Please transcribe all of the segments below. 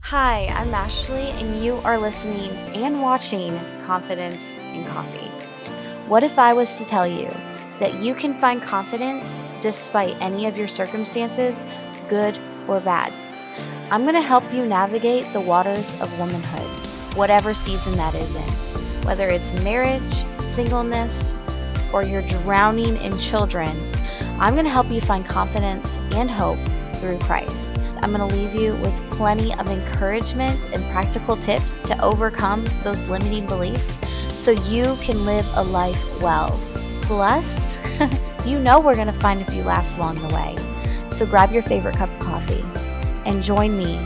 Hi, I'm Ashley, and you are listening and watching Confidence in Coffee. What if I was to tell you that you can find confidence despite any of your circumstances, good or bad? I'm going to help you navigate the waters of womanhood, whatever season that is in, whether it's marriage, singleness, or you're drowning in children. I'm going to help you find confidence and hope through Christ. I'm going to leave you with plenty of encouragement and practical tips to overcome those limiting beliefs so you can live a life well. Plus, we're going to find a few laughs along the way. So grab your favorite cup of coffee and join me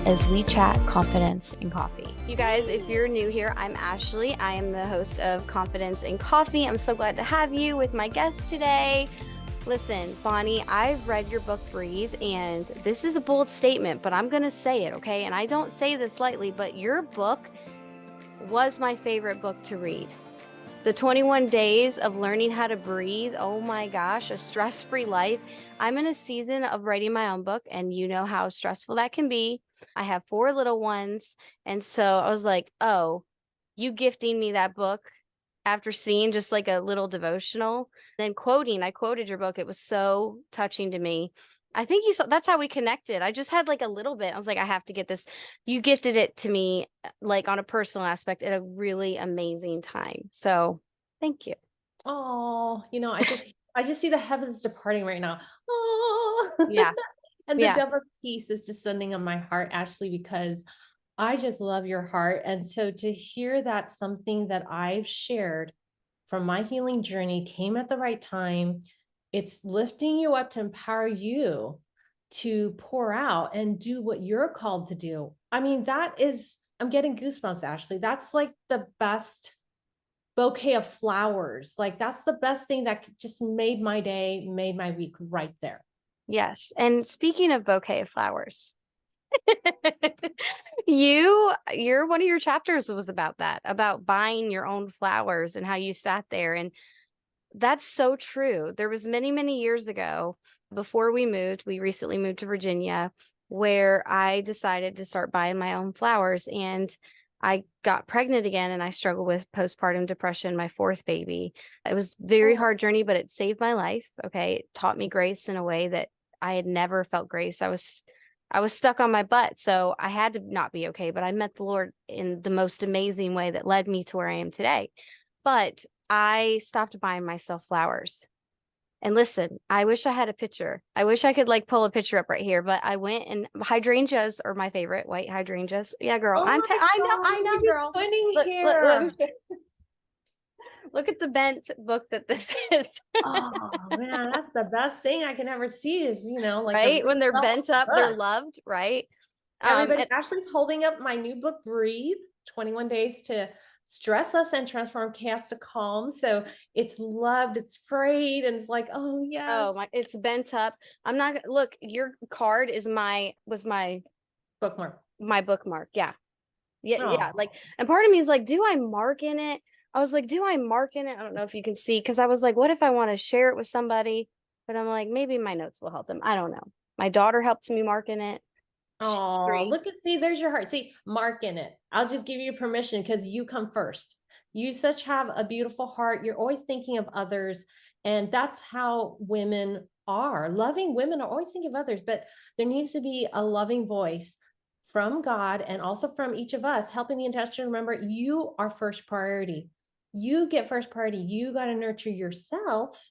as we chat confidence in coffee. You guys, if you're new here, I'm Ashley. I am the host of Confidence in Coffee. I'm so glad to have you with my guest today. Listen, Bonnie, I've read your book, Breathe, and this is a bold statement, but I'm going to say it, okay? And I don't say this lightly, but your book was my favorite book to read. The 21 Days of Learning How to Breathe. Oh my gosh, a stress-free life. I'm in a season of writing my own book, and you know how stressful that can be. I have 4 little ones, and so I was like, oh, you gifting me that book after seeing just like a little devotional, then I quoted your book. It was so touching to me. I think you saw that's how we connected. I just had like a little bit. I was like, I have to get this. You gifted it to me like on a personal aspect at a really amazing time. So thank you. Oh, I just see the heavens departing right now. Oh, Yeah. and the Yeah. double peace is descending on my heart, Ashley, because I just love your heart. And so to hear that something that I've shared from my healing journey came at the right time, it's lifting you up to empower you to pour out and do what you're called to do. I mean, I'm getting goosebumps, Ashley. That's like the best bouquet of flowers. Like that's the best thing that just made my day, made my week right there. Yes. And speaking of bouquet of flowers, your one of your chapters was about that, about buying your own flowers and how you sat there. And that's so true. There was many, many years ago before we recently moved to Virginia, where I decided to start buying my own flowers, and I got pregnant again and I struggled with postpartum depression, my 4th baby. It was a very Oh, hard journey, but it saved my life. Okay. It taught me grace in a way that I had never felt grace. I was stuck on my butt, so I had to not be okay, but I met the Lord in the most amazing way that led me to where I am today. But I stopped buying myself flowers. And listen, I wish I had a picture. I wish I could like pull a picture up right here, but I went and hydrangeas are my favorite, white hydrangeas. Yeah, girl. oh my I God, know, you're just girl. pointing Let me here. look at the bent book that this is. Oh man, that's the best thing I can ever see is, like a Right? When they're real bent up, they're book. loved, right? Everybody, And Ashley's holding up my new book, Breathe 21 Days to Stress Less and Transform Chaos to Calm. So it's loved, it's frayed, and it's like, oh, oh yes. my, it's bent up. I'm not gonna look, your card is Bookmark. my bookmark. Yeah. Yeah, yeah. Oh, Like, and part of me is like, do I mark in it? I was like, do I mark in it? I don't know if you can see, because I was like, what if I want to share it with somebody? But I'm like, maybe my notes will help them. I don't know. My daughter helped me mark in it. She's oh, 3. look and see, there's your heart. See, mark in it. I'll just give you permission because you come first. You such have a beautiful heart. You're always thinking of others. And that's how women are. Loving women are always thinking of others, but there needs to be a loving voice from God and also from each of us, helping the intention. Remember, you are first priority. You get first priority. You got to nurture yourself,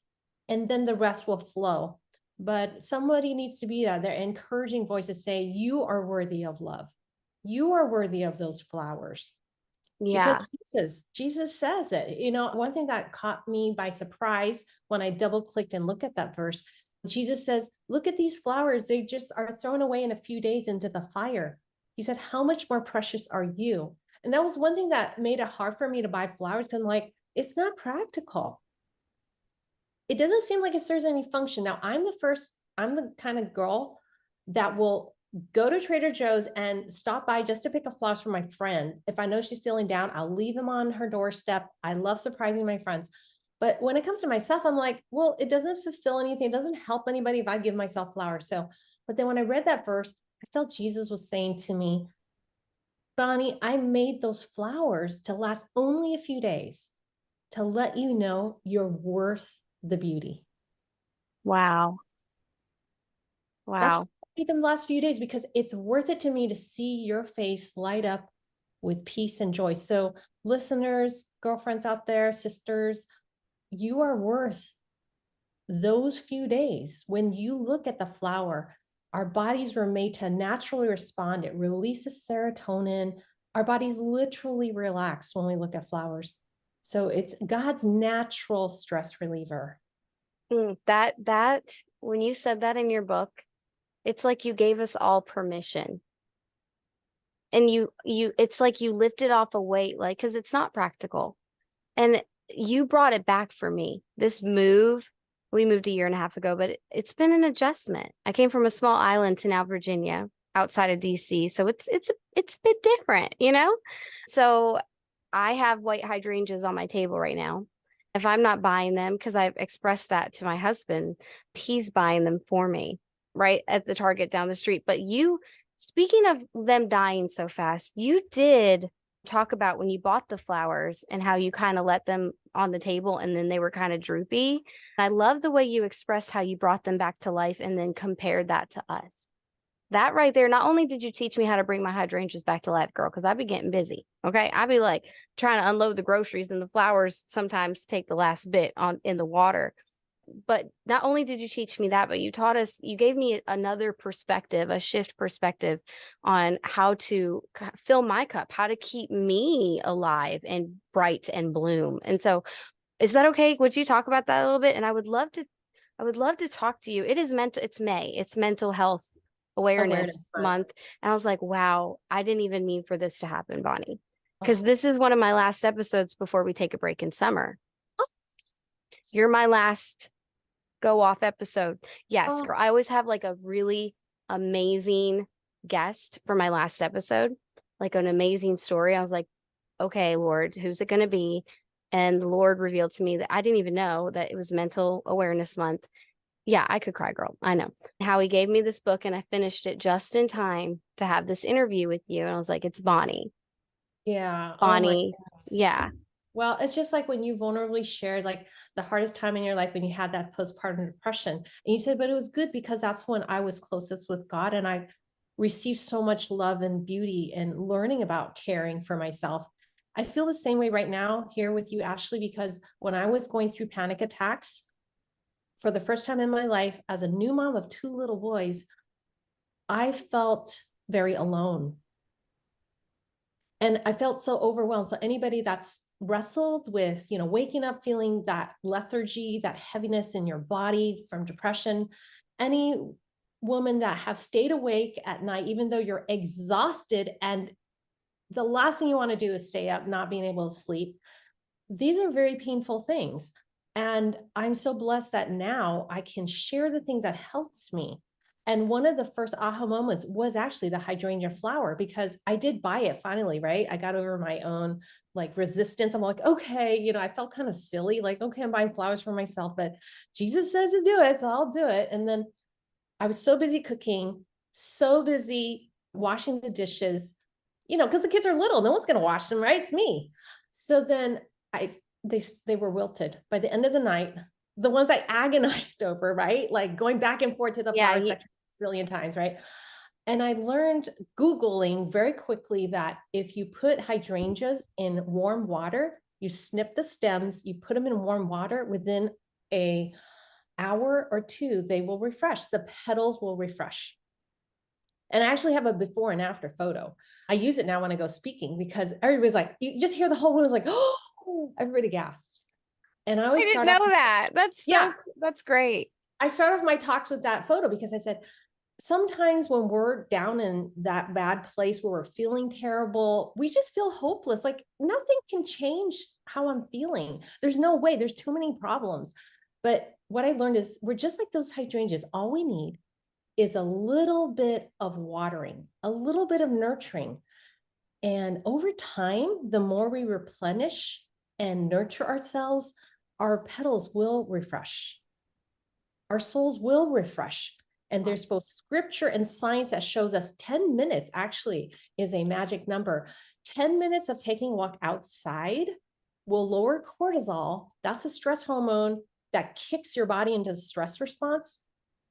and then the rest will flow. But somebody needs to be there. They're encouraging voices say, you are worthy of love. You are worthy of those flowers. Yeah. Because Jesus says it. One thing that caught me by surprise when I double clicked and looked at that verse, Jesus says, look at these flowers. They just are thrown away in a few days into the fire. He said, how much more precious are you? And that was one thing that made it hard for me to buy flowers because I'm like, it's not practical. It doesn't seem like it serves any function. Now, I'm the kind of girl that will go to Trader Joe's and stop by just to pick up flowers for my friend. If I know she's feeling down, I'll leave them on her doorstep. I love surprising my friends. But when it comes to myself, I'm like, well, it doesn't fulfill anything. It doesn't help anybody if I give myself flowers. But then when I read that verse, I felt Jesus was saying to me, Bonnie, I made those flowers to last only a few days to let you know you're worth the beauty. Wow. That's why Wow. I made them last few days, because it's worth it to me to see your face light up with peace and joy. So, listeners, girlfriends out there, sisters, you are worth those few days. When you look at the flower, our bodies were made to naturally respond. It releases serotonin. Our bodies literally relax when we look at flowers. So it's God's natural stress reliever. That when you said that in your book, it's like you gave us all permission. And you it's like you lifted off a weight, like, because it's not practical. And you brought it back for me. This move, we moved a year and a half ago, but it's been an adjustment. I came from a small island to now Virginia, outside of DC. So it's a bit different, you know? So I have white hydrangeas on my table right now. If I'm not buying them, because I've expressed that to my husband, he's buying them for me right at the Target down the street. But you, speaking of them dying so fast, you did talk about when you bought the flowers and how you kind of let them on the table and then they were kind of droopy. I love the way you expressed how you brought them back to life and then compared that to us. That right there, not only did you teach me how to bring my hydrangeas back to life, girl, because I'd be getting busy. Okay. I'd be like trying to unload the groceries and the flowers sometimes take the last bit on in the water. But not only did you teach me that, but you taught us, you gave me another perspective, a shift perspective on how to fill my cup, how to keep me alive and bright and bloom. And so, is that okay? Would you talk about that a little bit? And I would love to talk to you. It is mental, it's May, it's mental health Awareness awareness month. month. And I was like, wow, I didn't even mean for this to happen, Bonnie. Because Oh. this is one of my last episodes before we take a break in summer. You're my last go off episode. Yes, Oh, girl. I always have like a really amazing guest for my last episode, like an amazing story. I was like, okay, Lord, who's it going to be? And the Lord revealed to me that I didn't even know that it was Mental Awareness Month. Yeah, I could cry, girl. I know. How he gave me this book and I finished it just in time to have this interview with you. And I was like, it's Bonnie. yeah. Oh my Bonnie. goodness. Yeah. Well, it's just like when you vulnerably shared like the hardest time in your life when you had that postpartum depression. And you said, but it was good because that's when I was closest with God and I received so much love and beauty and learning about caring for myself. I feel the same way right now here with you, Ashley, because when I was going through panic attacks for the first time in my life as a new mom of two little boys, I felt very alone. And I felt so overwhelmed. So anybody that's wrestled with, waking up feeling that lethargy, that heaviness in your body from depression, any woman that have stayed awake at night, even though you're exhausted and the last thing you want to do is stay up, not being able to sleep. These are very painful things. And I'm so blessed that now I can share the things that helped me. And one of the first aha moments was actually the hydrangea flower because I did buy it finally, right? I got over my own like resistance. I'm like, okay, I felt kind of silly, like, okay, I'm buying flowers for myself, but Jesus says to do it, so I'll do it. And then I was so busy cooking, so busy washing the dishes, because the kids are little, no one's going to wash them, right? It's me. So then they were wilted by the end of the night. The ones I agonized over, right? Like going back and forth to the Yeah. flower section a zillion times, right? And I learned Googling very quickly that if you put hydrangeas in warm water, you snip the stems, you put them in warm water within a hour or two, they will refresh. The petals will refresh. And I actually have a before and after photo. I use it now when I go speaking because everybody's like, you just hear the whole room is like, oh, everybody gasps. And I I always didn't start off, know that. yeah, That's great. I start off my talks with that photo because I said, sometimes when we're down in that bad place where we're feeling terrible, we just feel hopeless. Like nothing can change how I'm feeling. There's no way, there's too many problems. But what I learned is we're just like those hydrangeas. All we need is a little bit of watering, a little bit of nurturing. And over time, the more we replenish and nurture ourselves, our petals will refresh. Our souls will refresh. And there's both scripture and science that shows us 10 minutes actually is a magic number. 10 minutes of taking a walk outside will lower cortisol. That's a stress hormone that kicks your body into the stress response,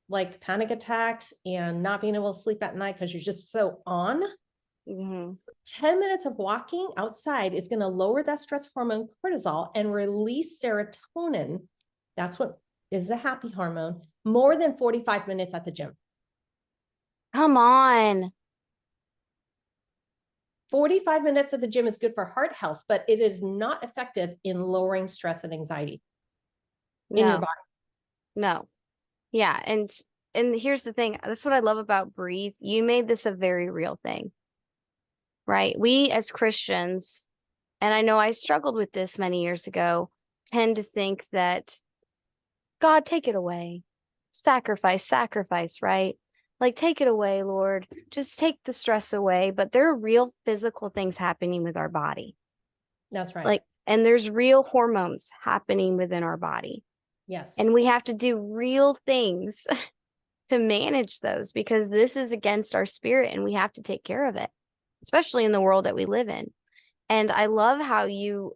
like panic attacks and not being able to sleep at night because you're just so on. Mm-hmm. 10 minutes of walking outside is going to lower that stress hormone cortisol and release serotonin. That's what is the happy hormone, more than 45 minutes at the gym. Come on. 45 minutes at the gym is good for heart health, but it is not effective in lowering stress and anxiety in your No, body. no. Yeah. And here's the thing. That's what I love about Breathe. You made this a very real thing, right? We as Christians, and I know I struggled with this many years ago, tend to think that God, take it away. Sacrifice, sacrifice, right? Like, take it away, Lord. Just take the stress away. But there are real physical things happening with our body. That's right. Like, and there's real hormones happening within our body. Yes. And we have to do real things to manage those because this is against our spirit and we have to take care of it, especially in the world that we live in. And I love how you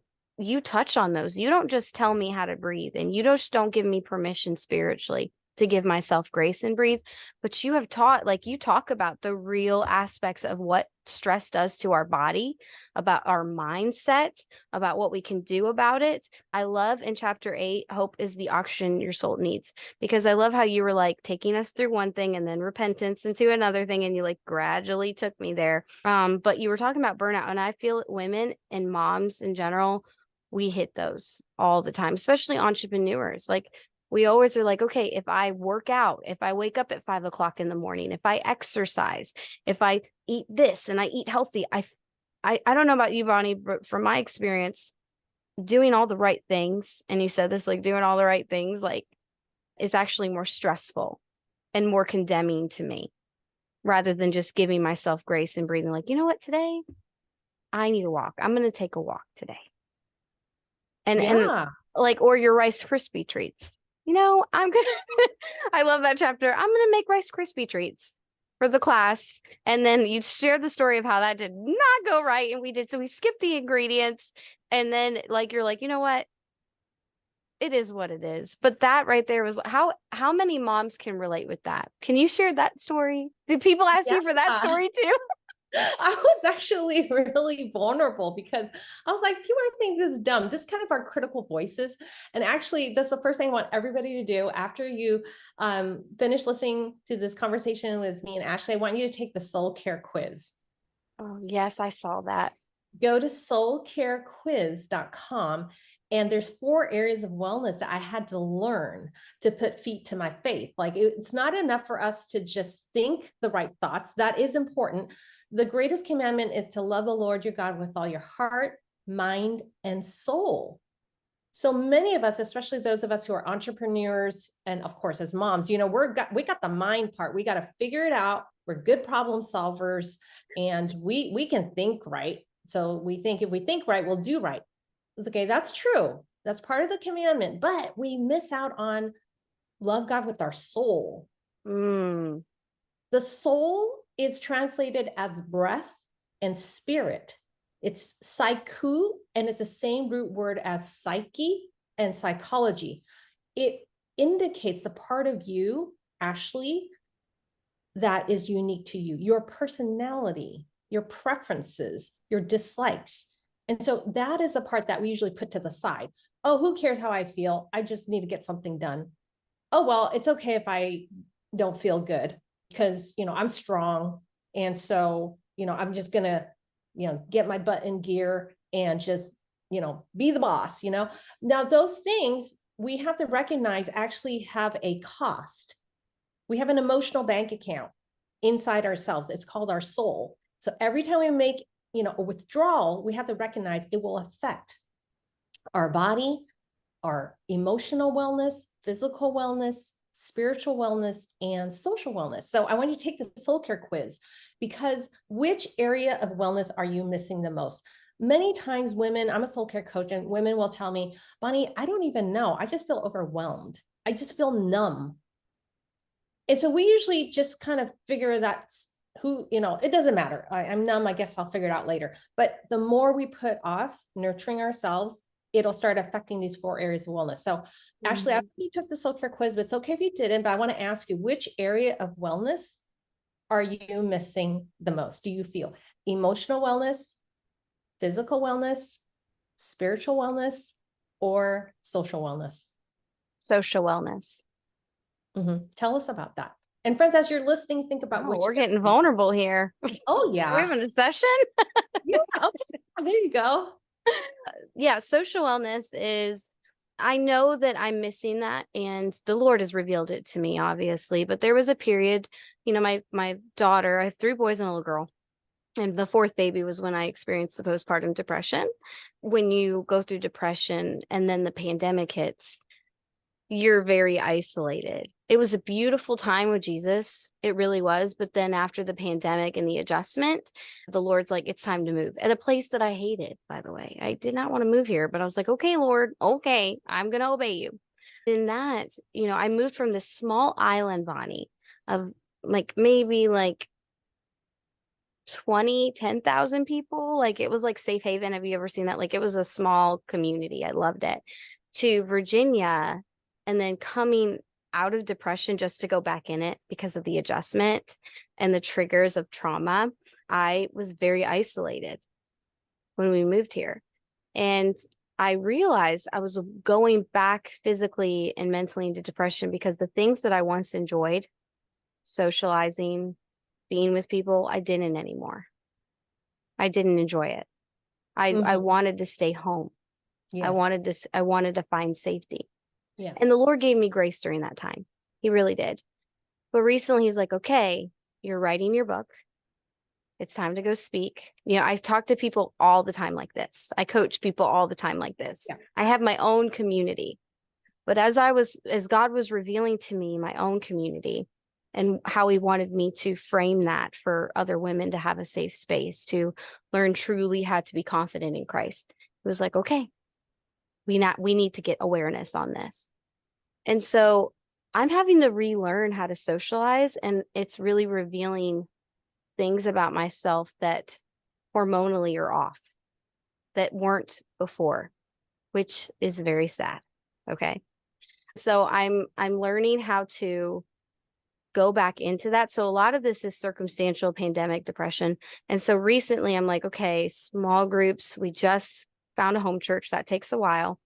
touch on those. You don't just tell me how to breathe and you just don't give me permission spiritually to give myself grace and breathe, but you have taught, like you talk about the real aspects of what stress does to our body, about our mindset, about what we can do about it. I love in chapter 8, hope is the oxygen your soul needs, because I love how you were like taking us through one thing and then repentance into another thing, and you like gradually took me there. But you were talking about burnout, and I feel women and moms in general, we hit those all the time, especially entrepreneurs. Like we always are like, okay, if I work out, if I wake up at 5 o'clock in the morning, if I exercise, if I eat this and I eat healthy, I don't know about you, Bonnie, but from my experience, doing all the right things, and you said this, like doing all the right things, like is actually more stressful and more condemning to me rather than just giving myself grace and breathing like, you know what, today I need a walk. I'm going to take a walk today. And Yeah. like, or your Rice Krispie treats. You know, I'm gonna I love that chapter. I'm gonna make Rice Krispie treats for the class. And then you share the story of how that did not go right. And we did, so we skipped the ingredients. And then like you're like, you know what? It is what it is. But that right there was how many moms can relate with that? Can you share that story? Did people ask Yeah. you for that story too? I was actually really vulnerable because I was like, people think this is dumb. This kind of our critical voices. And actually, that's the first thing I want everybody to do after you finish listening to this conversation with me and Ashley. I want you to take the soul care quiz. Oh, yes, I saw that. Go to soulcarequiz.com. And there's 4 areas of wellness that I had to learn to put feet to my faith. Like it's not enough for us to just think the right thoughts. That is important. The greatest commandment is to love the Lord your God with all your heart, mind, and soul. So many of us, especially those of us who are entrepreneurs, and of course, as moms, you know, we got the mind part. We got to figure it out. We're good problem solvers, and we can think right. So we think if we think right, we'll do right. Okay, that's true. That's part of the commandment, but we miss out on love God with our soul. Mm. The soul is translated as breath and spirit. It's psyche, and it's the same root word as psyche and psychology. It indicates the part of you, Ashley, that is unique to you, your personality, your preferences, your dislikes. And so that is the part that we usually put to the side. Oh, who cares how I feel? I just need to get something done. Oh, well, it's okay if I don't feel good because, you know, I'm strong. And so, you know, I'm just going to, you know, get my butt in gear and just, you know, be the boss, you know. Now, those things we have to recognize actually have a cost. We have an emotional bank account inside ourselves. It's called our soul. So every time we make, you know, a withdrawal, we have to recognize it will affect our body, our emotional wellness, physical wellness, spiritual wellness, and social wellness. So I want you to take the soul care quiz, because which area of wellness are you missing the most? Many times women, I'm a soul care coach, and women will tell me, Bonnie, I don't even know. I just feel overwhelmed. I just feel numb. And so we usually just kind of figure that's who, it doesn't matter. I'm numb. I guess I'll figure it out later. But the more we put off nurturing ourselves, it'll start affecting these 4 areas of wellness. So Ashley, I Mhm. think you took the soul care quiz, but it's okay if you didn't, but I want to ask you, which area of wellness are you missing the most? Do you feel emotional wellness, physical wellness, spiritual wellness, or social wellness? Social wellness. Tell us about that. And friends, as you're listening, think about Oh, which. we're getting vulnerable here. Oh, Are we yeah. having a session? Yeah. Okay. There you go. Yeah, social wellness is, I know that I'm missing that, and the Lord has revealed it to me, obviously. But there was a period, my daughter, I have 3 boys and a little girl. And the fourth baby was when I experienced the postpartum depression. When you go through depression and then the pandemic hits, you're very isolated. It was a beautiful time with Jesus. It really was. But then after the pandemic and the adjustment, the Lord's like, it's time to move at a place that I hated, by the way. I did not want to move here, but I was like, okay, Lord, okay, I'm going to obey you. In that, I moved from this small island, Bonnie, of maybe 10,000 people. Like it was like Safe Haven. Have you ever seen that? Like it was a small community. I loved it. To Virginia, and then coming out of depression just to go back in it because of the adjustment and the triggers of trauma. I was very isolated when we moved here. And I realized I was going back physically and mentally into depression because the things that I once enjoyed, socializing, being with people, I didn't anymore. I didn't enjoy it. I Mhm. wanted to stay home. Yes. I wanted to find safety. And Yes. the Lord gave me grace during that time. He really did. But recently he's like, okay, you're writing your book. It's time to go speak. I talk to people all the time like this. I coach people all the time like this. Yeah. I have my own community. But as God was revealing to me my own community and how he wanted me to frame that for other women to have a safe space to learn truly how to be confident in Christ. It was like, okay, we need to get awareness on this. And so I'm having to relearn how to socialize, and it's really revealing things about myself that hormonally are off that weren't before, which is very sad. Okay. So I'm learning how to go back into that. So a lot of this is circumstantial pandemic depression. And so recently I'm like, okay, small groups, we just found a home church. That takes a while.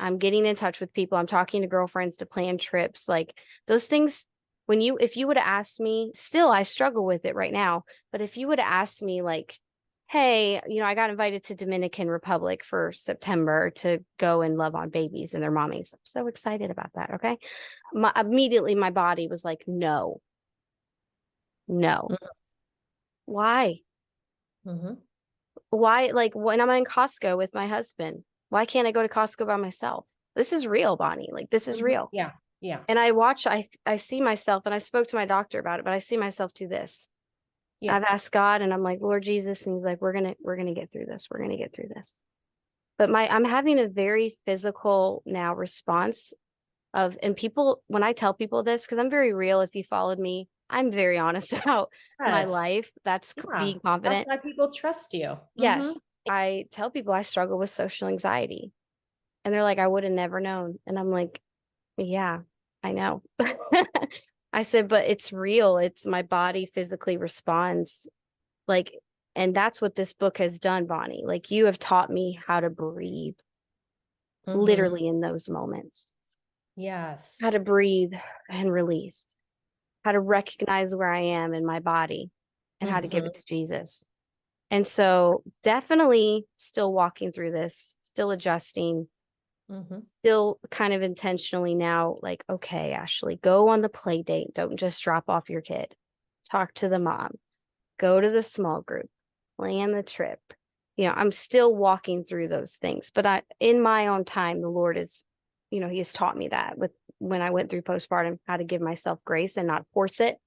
I'm getting in touch with people. I'm talking to girlfriends to plan trips. Like those things, if you would have asked me, still I struggle with it right now, but if you would have asked me like, hey, I got invited to Dominican Republic for September to go and love on babies and their mommies. I'm so excited about that. Okay. Immediately my body was like, no, no. Why? Mm-hmm. Why? Like when I'm in Costco with my husband, why can't I go to Costco by myself? This is real, Bonnie. Like this is real. Yeah. Yeah. And I see myself, and I spoke to my doctor about it, but I see myself do this. Yeah. I've asked God and I'm like, Lord Jesus, and he's like, we're gonna get through this. We're gonna get through this. But I'm having a very physical now response and people, when I tell people this, because I'm very real, if you followed me, I'm very honest about my Yes. life. That's Yeah. being That's confident. why people trust you. Mm-hmm. Yes. I tell people I struggle with social anxiety. And they're like, I would have never known. And I'm like, yeah, I know. I said, but it's real. It's my body physically responds like, and that's what this book has done, Bonnie. Like you have taught me how to breathe Mm-hmm. literally in those moments, how Yes. to breathe and release, how to recognize where I am in my body and how to give Mm-hmm. it to Jesus. And so definitely still walking through this, still adjusting, Mm-hmm. still kind of intentionally now like, okay, Ashley, go on the play date. Don't just drop off your kid. Talk to the mom. Go to the small group. Plan the trip. I'm still walking through those things, but in my own time, the Lord is, he has taught me that with when I went through postpartum, how to give myself grace and not force it,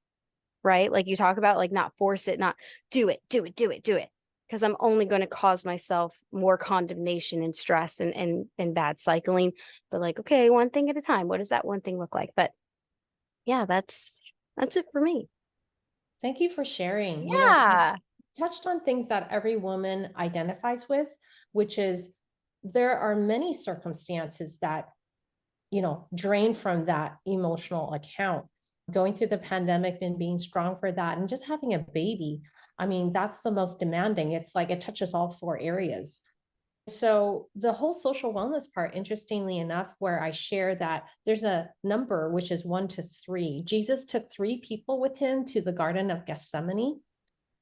right? Like you talk about, like not force it, not do it, do it, do it, do it. Because I'm only going to cause myself more condemnation and stress and bad cycling. But like, okay, one thing at a time. What does that one thing look like? But yeah, that's That's it for me. Thank you for sharing. Yeah. Touched on things that every woman identifies with, which is there are many circumstances that, drain from that emotional account. Going through the pandemic and being strong for that and just having a baby. I mean, that's the most demanding. It's like it touches all four areas. So the whole social wellness part, interestingly enough, where I share that there's a number, which is 1 to 3. Jesus took 3 people with him to the Garden of Gethsemane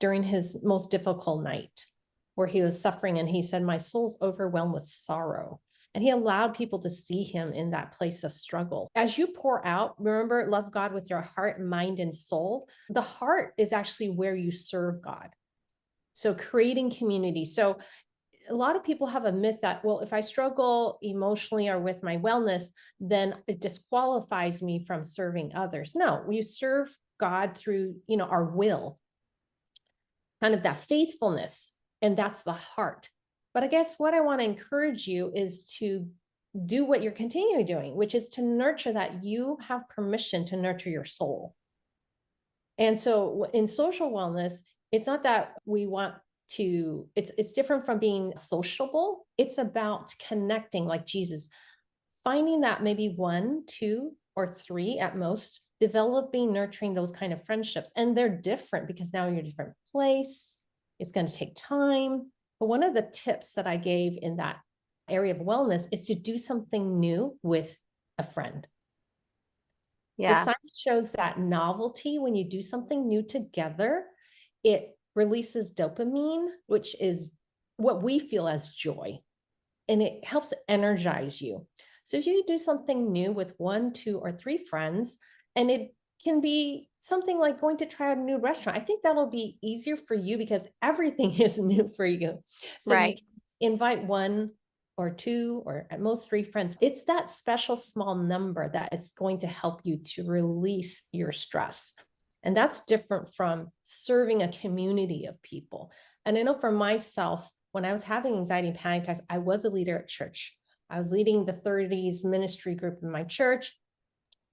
during his most difficult night where he was suffering. And he said, my soul's overwhelmed with sorrow. And he allowed people to see him in that place of struggle. As you pour out, remember, love God with your heart, mind, and soul. The heart is actually where you serve God. So creating community. So a lot of people have a myth that, well, if I struggle emotionally or with my wellness, then it disqualifies me from serving others. No, you serve God through, our will, kind of that faithfulness, and that's the heart. But I guess what I want to encourage you is to do what you're continuing doing, which is to nurture that. You have permission to nurture your soul. And so in social wellness, it's not that we want to, it's different from being sociable. It's about connecting like Jesus, finding that maybe 1, 2, or 3 at most, developing, nurturing those kind of friendships. And they're different because now you're in a different place. It's going to take time. But one of the tips that I gave in that area of wellness is to do something new with a friend. So Yeah. science shows that novelty, when you do something new together, it releases dopamine, which is what we feel as joy, and it helps energize you. So if you do something new with 1, 2, or 3 friends, and it can be something like going to try a new restaurant, I think that'll be easier for you because everything is new for you. So you Right. invite 1 or 2 or at most 3 friends. It's that special small number that it's going to help you to release your stress. And that's different from serving a community of people. And I know for myself, when I was having anxiety and panic attacks, I was a leader at church. I was leading the 30s ministry group in my church.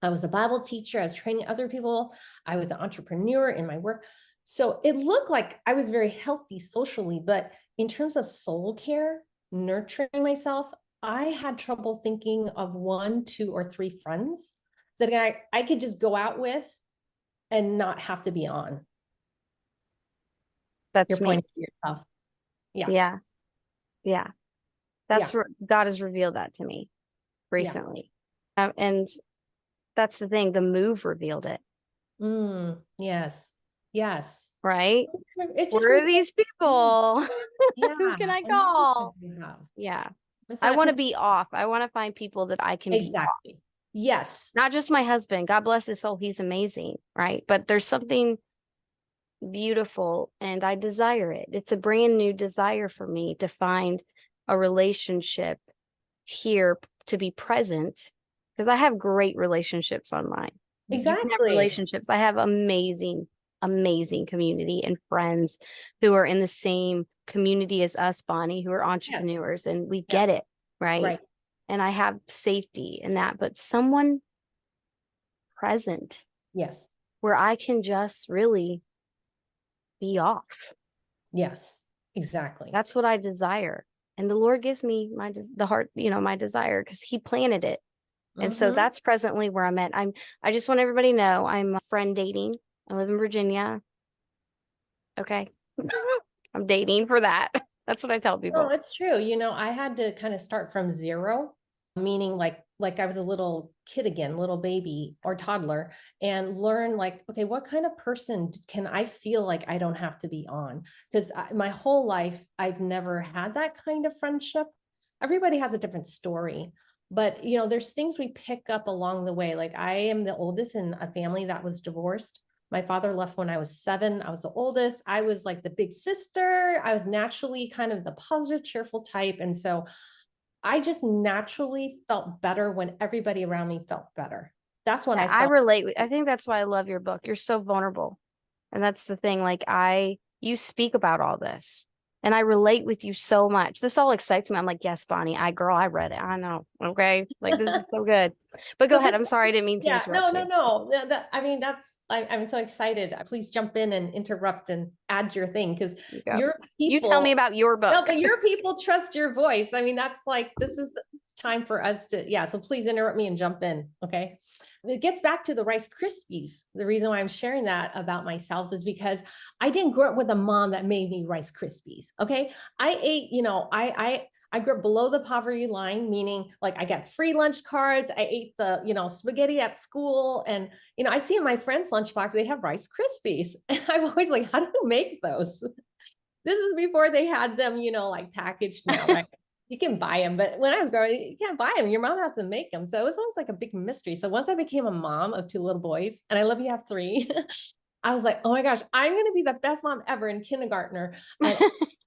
I was a Bible teacher. I was training other people. I was an entrepreneur in my work. So it looked like I was very healthy socially, but in terms of soul care, nurturing myself, I had trouble thinking of 1, 2, or 3 friends that I could just go out with and not have to be on. That's You're me. pointing to yourself. Yeah. Yeah. Yeah. Yeah. That's where God has revealed that to me Yeah. recently. And that's the thing. The move revealed it, Yes. Yes. right? It just Where are reveals these you. people? Yeah. Who can I And that's what call? we have. Yeah. It's I not want to just be off. I want to find people that I can be off. exactly. Yes. Not just my husband. God bless his soul. He's amazing, right? But there's something beautiful and I desire it. It's a brand new desire for me to find a relationship here to be present because I have great relationships online. You can have Exactly. relationships. I have amazing, amazing community and friends who are in the same community as us, Bonnie, who are Yes. entrepreneurs, and we get Yes. it, right? Right. And I have safety in that, but someone present Yes. where I can just really be off. Yes. Exactly. That's what I desire. And the Lord gives me the heart, my desire because he planted it. And so Mm-hmm. that's presently where I'm at. I just want everybody to know I'm friend dating. I live in Virginia. Okay. I'm dating for that. That's what I tell No, people. it's true. I had to kind of start from zero, meaning like I was a little kid again, little baby or toddler, and learn like, okay, what kind of person can I feel like I don't have to be on? Because my whole life, I've never had that kind of friendship. Everybody has a different story, but there's things we pick up along the way. Like I am the oldest in a family that was divorced. My father left when I was 7. I was the oldest. I was like the big sister. I was naturally kind of the positive, cheerful type. And so I just naturally felt better when everybody around me felt better. That's when Yeah, I I felt. relate. I think that's why I love your book. You're so vulnerable. And that's the thing. Like you speak about all this. And I relate with you so much. This all excites me. I'm like, yes, Bonnie, I read it. I know. Okay. Like, this is so good. But go So ahead. this, I'm sorry. I didn't mean to yeah, no, interrupt no, you. no. I mean, I'm so excited. Please jump in and interrupt and add your thing because You go. your You tell me people, about your no, book. but your people trust your voice. I mean, that's like, this is the time for us to, yeah. So please interrupt me and jump in. Okay. It gets back to the Rice Krispies. The reason why I'm sharing that about myself is because I didn't grow up with a mom that made me Rice Krispies. Okay. I ate, I grew up below the poverty line, meaning like I got free lunch cards. I ate the, spaghetti at school. And, I see in my friends' lunchbox, they have Rice Krispies. And I'm always like, how do you make those? This is before they had them, like packaged now, right? You can buy them, but when I was growing, you can't buy them. Your mom has to make them. So it was always like a big mystery. So once I became a mom of two little boys, and I love you have three, I was like, oh my gosh, I'm going to be the best mom ever in kindergartner. And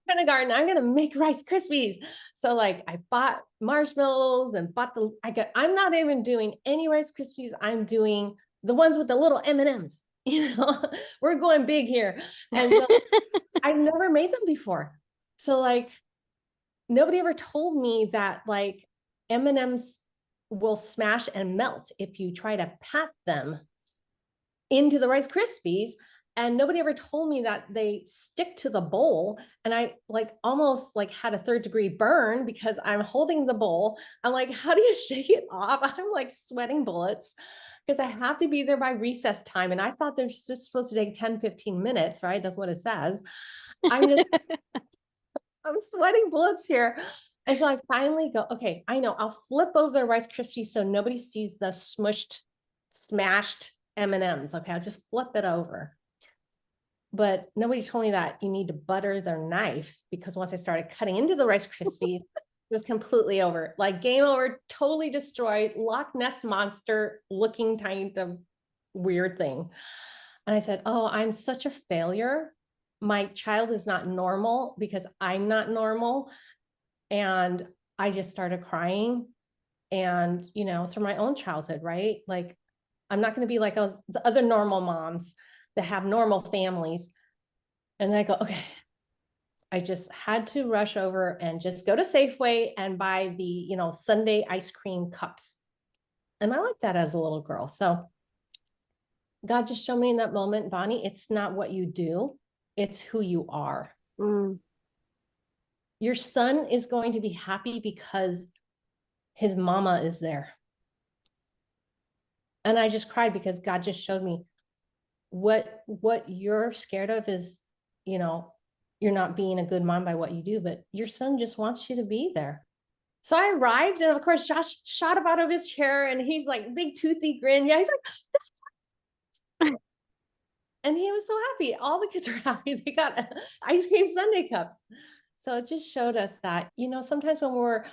kindergarten, I'm going to make Rice Krispies. So like I bought marshmallows and I'm not even doing any Rice Krispies. I'm doing the ones with the little M&Ms. We're going big here. And so I never made them before. So like nobody ever told me that like M&Ms will smash and melt if you try to pat them into the Rice Krispies. And nobody ever told me that they stick to the bowl. And I like almost like had a third-degree burn because I'm holding the bowl. I'm like, how do you shake it off? I'm like sweating bullets because I have to be there by recess time. And I thought they're just supposed to take 10, 15 minutes, right? That's what it says. I'm just, I'm sweating bullets here. And so I finally go, okay, I know I'll flip over the Rice Krispies so nobody sees the smushed, smashed M&Ms. Okay, I'll just flip it over. But nobody told me that you need to butter their knife because once I started cutting into the Rice Krispies, it was completely over. Like game over, totally destroyed, Loch Ness monster looking kind of weird thing. And I said, oh, I'm such a failure. My child is not normal because I'm not normal. And I just started crying. And, it's from my own childhood, right? Like, I'm not going to be like the other normal moms that have normal families. And I go, okay, I just had to rush over and just go to Safeway and buy the, Sunday ice cream cups. And I like that as a little girl. So God just showed me in that moment, Bonnie, it's not what you do, it's who you are. Mm. Your son is going to be happy because his mama is there. And I just cried because God just showed me what you're scared of is, you're not being a good mom by what you do, but your son just wants you to be there. So I arrived, and of course, Josh shot up out of his chair, and he's like, big toothy grin. Yeah, he's like, and he was so happy. All the kids were happy. They got ice cream sundae cups. So it just showed us that, sometimes when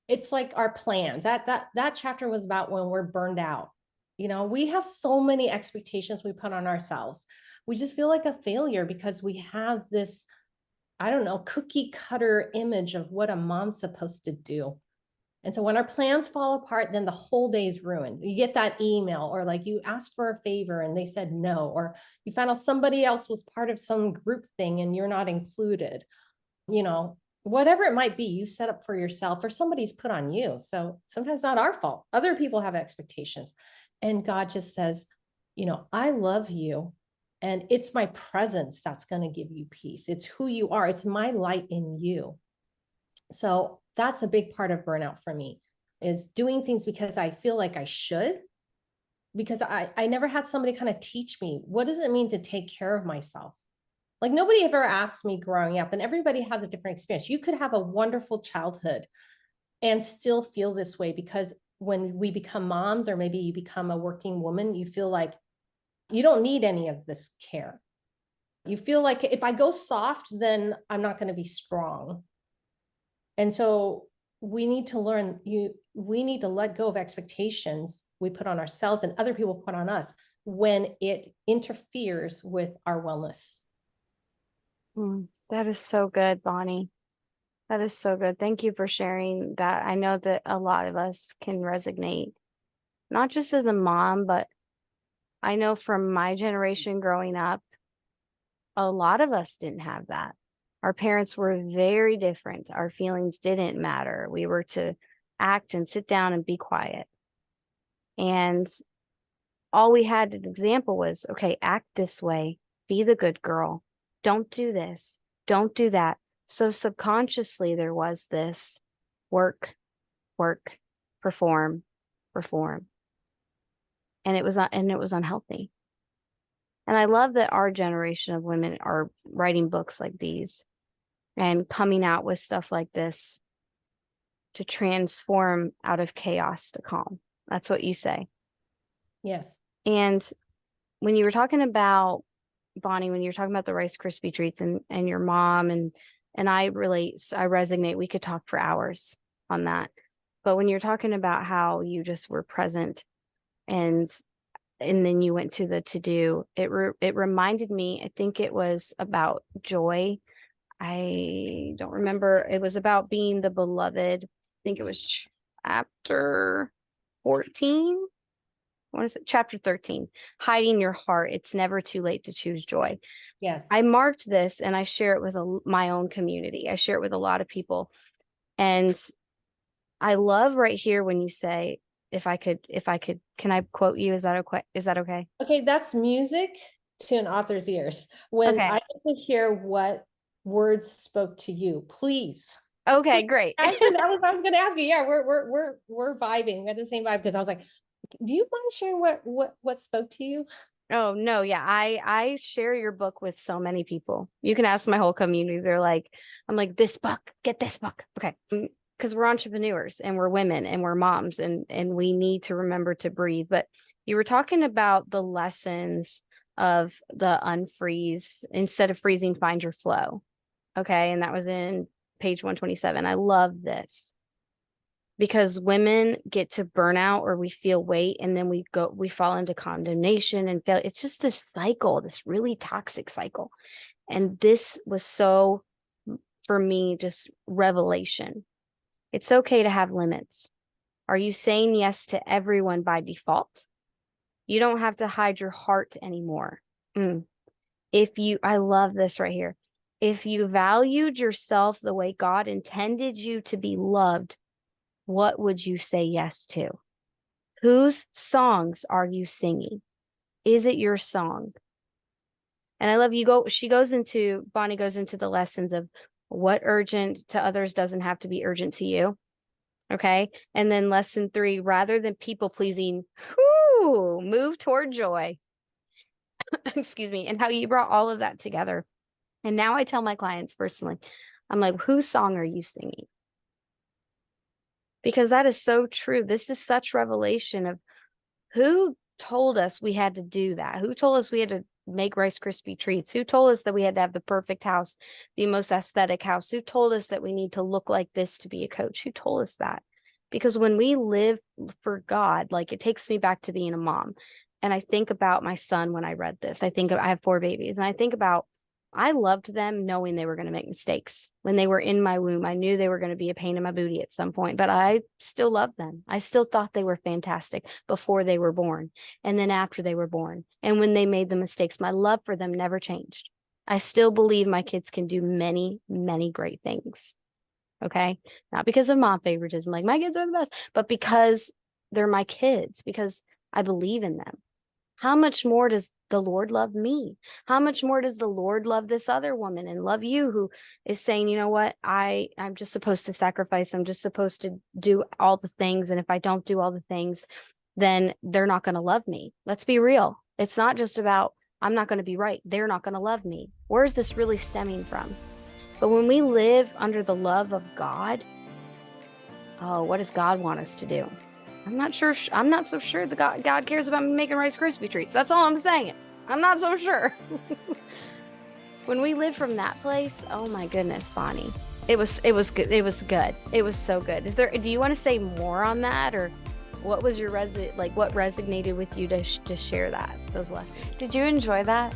it's like our plans. That chapter was about when we're burned out. We have so many expectations we put on ourselves. We just feel like a failure because we have this, I don't know, cookie cutter image of what a mom's supposed to do. And so when our plans fall apart, then the whole day is ruined. You get that email, or like you asked for a favor and they said no, or you found out somebody else was part of some group thing and you're not included. Whatever it might be, you set up for yourself or somebody's put on you. So sometimes not our fault. Other people have expectations. And God just says, I love you. And it's my presence that's going to give you peace. It's who you are. It's my light in you. So that's a big part of burnout for me, is doing things because I feel like I should, because I never had somebody kind of teach me, what does it mean to take care of myself? Like nobody ever asked me growing up, and everybody has a different experience. You could have a wonderful childhood and still feel this way, because when we become moms, or maybe you become a working woman, you feel like you don't need any of this care. You feel like if I go soft, then I'm not going to be strong. And so we need to we need to let go of expectations we put on ourselves and other people put on us when it interferes with our wellness. That is so good, Bonnie. That is so good. Thank you for sharing that. I know that a lot of us can resonate, not just as a mom, but I know from my generation growing up, a lot of us didn't have that. Our parents were very different. Our feelings didn't matter. We were to act and sit down and be quiet. And all we had an example was, okay, act this way, be the good girl, don't do this, don't do that. So subconsciously there was this work, work, perform, perform. And it was unhealthy. And I love that our generation of women are writing books like these and coming out with stuff like this to transform out of chaos to calm. That's what you say. Yes. And when you were talking about, Bonnie, when you were talking about the Rice Krispie treats and your mom and I relate, I resonate. We could talk for hours on that. But when you're talking about how you just were present and then you went to the to-do, it reminded me, I think it was about joy. I don't remember. It was about being the beloved. I think it was chapter 14. What is it? Chapter 13, hiding your heart. It's never too late to choose joy. Yes. I marked this and I share it with my own community. I share it with a lot of people. And I love right here when you say, if I could, can I quote you? Is that okay? Is that okay? Okay, that's music to an author's ears. When Okay. I get to hear what words spoke to you, please. Okay, great. I was going to ask you. Yeah, we're vibing. We had the same vibe because I was like, do you mind sharing what spoke to you? Oh no, yeah. I share your book with so many people. You can ask my whole community. They're like, I'm like, this book, get this book. Okay. Because we're entrepreneurs and we're women and we're moms and we need to remember to breathe. But you were talking about the lessons of the unfreeze. Instead of freezing, find your flow. Okay. And that was in page 127. I love this because women get to burnout or we feel weight and then we fall into condemnation and fail. It's just this cycle, this really toxic cycle. And this was so, for me, just revelation. It's okay to have limits. Are you saying yes to everyone by default? You don't have to hide your heart anymore. I love this right here. If you valued yourself the way God intended you to be loved, what would you say yes to? Whose songs are you singing? Is it your song? And I love Bonnie goes into the lessons of what urgent to others doesn't have to be urgent to you. Okay. And then lesson 3, rather than people pleasing, move toward joy. Excuse me. And how you brought all of that together. And now I tell my clients personally, I'm like, whose song are you singing? Because that is so true. This is such revelation of who told us we had to do that? Who told us we had to make Rice Krispie treats? Who told us that we had to have the perfect house, the most aesthetic house? Who told us that we need to look like this to be a coach? Who told us that? Because when we live for God, like it takes me back to being a mom. And I think about my son when I read this. I have 4 babies and I think about I loved them knowing they were going to make mistakes. When they were in my womb, I knew they were going to be a pain in my booty at some point, but I still loved them. I still thought they were fantastic before they were born and then after they were born. And when they made the mistakes, my love for them never changed. I still believe my kids can do many, many great things. Okay. Not because of mom favoritism, like my kids are the best, but because they're my kids, because I believe in them. How much more does the Lord love me? How much more does the Lord love this other woman and love you who is saying, you know what, I'm just supposed to sacrifice. I'm just supposed to do all the things. And if I don't do all the things, then they're not going to love me. Let's be real. It's not just about, I'm not going to be right. They're not going to love me. Where is this really stemming from? But when we live under the love of God, oh, what does God want us to do? I'm not sure. I'm not so sure that God cares about me making Rice Krispie treats. That's all I'm saying. I'm not so sure. When we live from that place, oh my goodness, Bonnie, it was good. It was good. It was so good. Do you want to say more on that, or what was your what resonated with you to share those lessons? Did you enjoy that?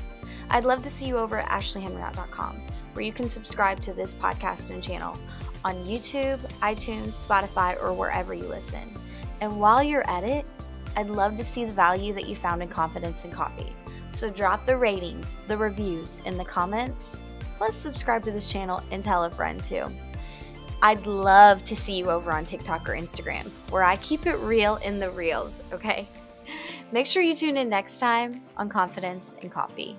I'd love to see you over at ashleyhenriott.com, where you can subscribe to this podcast and channel on YouTube, iTunes, Spotify, or wherever you listen. And while you're at it, I'd love to see the value that you found in Confidence and Coffee. So drop the ratings, the reviews in the comments, plus subscribe to this channel and tell a friend too. I'd love to see you over on TikTok or Instagram, where I keep it real in the reels, okay? Make sure you tune in next time on Confidence and Coffee.